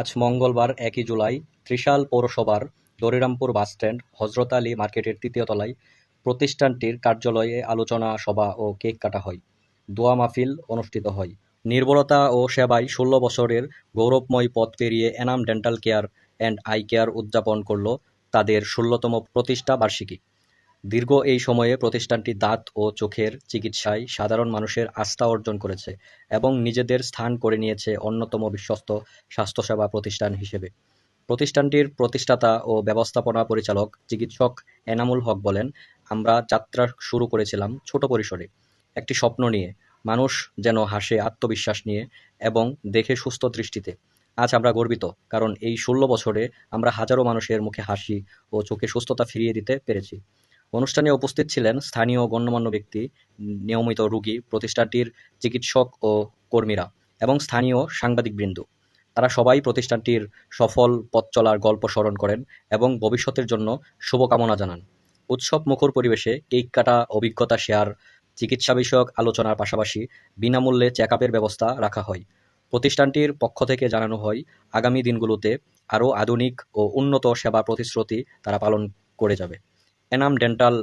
আজ মঙ্গলবার ১ জুলাই ত্রিশাল পৌরসভার দরিরামপুর বাসস্ট্যান্ড হজরত আলী মার্কেটের তৃতীয় তলায় প্রতিষ্ঠানটির কার্যালয়ে আলোচনা সভা ও কেক কাটা হয়। দোয়া মাহফিল অনুষ্ঠিত হয়। নির্ভরতা ও সেবায় ১৬ বছরের গৌরবময় পথ পেরিয়ে Enam dental care and eye care উদযাপন করল তাদের ১৬তম প্রতিষ্ঠা বার্ষিকী। দীর্ঘ এই সময়ে প্রতিষ্ঠানটি দাঁত ও চোখের চিকিৎসায় সাধারণ মানুষের আস্থা অর্জন করেছে এবং নিজেদের স্থান করে নিয়েছে অন্যতম বিশ্বস্ত স্বাস্থ্যসেবা প্রতিষ্ঠান হিসেবে। প্রতিষ্ঠানটির প্রতিষ্ঠাতা ও ব্যবস্থাপনা পরিচালক চিকিৎসক এনামুল হক বলেন, আমরা যাত্রা শুরু করেছিলাম ছোট পরিসরে, একটি স্বপ্ন নিয়ে, মানুষ যেন হাসে আত্মবিশ্বাস নিয়ে এবং দেখে সুস্থ দৃষ্টিতে। আজ আমরা গর্বিত, কারণ এই ১৬ বছরে আমরা হাজারো মানুষের মুখে হাসি ও চোখে সুস্থতা ফিরিয়ে দিতে পেরেছি। অনুষ্ঠানে উপস্থিত ছিলেন স্থানীয় গণ্যমান্য ব্যক্তি, নিয়মিত রোগী, প্রতিষ্ঠানটির চিকিৎসক ও কর্মীরা এবং স্থানীয় সাংবাদিকবৃন্দ। তারা সবাই প্রতিষ্ঠানটির সফল পথ চলার গল্প স্মরণ করেন এবং ভবিষ্যতের জন্য শুভকামনা জানান। উৎসব মুখর পরিবেশে কেক কাটা, অভিজ্ঞতা শেয়ার, চিকিৎসা বিষয়ক আলোচনার পাশাপাশি বিনামূল্যে চেকআপের ব্যবস্থা রাখা হয়। প্রতিষ্ঠানটির পক্ষ থেকে জানানো হয়, আগামী দিনগুলোতে আরও আধুনিক ও উন্নত সেবা প্রতিশ্রুতি তারা পালন করে যাবে। Enam dental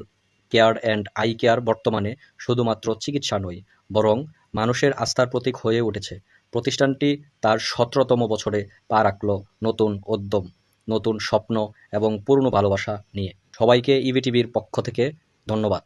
care and eye care বর্তমানে শুধুমাত্র চিকিৎসা নয়, বরং মানুষের আস্থার প্রতীক হয়ে উঠেছে। প্রতিষ্ঠানটি তার ১৭তম বছরে পা রাখল নতুন উদ্যম, নতুন স্বপ্ন এবং পূর্ণ ভালোবাসা নিয়ে। সবাইকে ইবিটিভির পক্ষ থেকে ধন্যবাদ।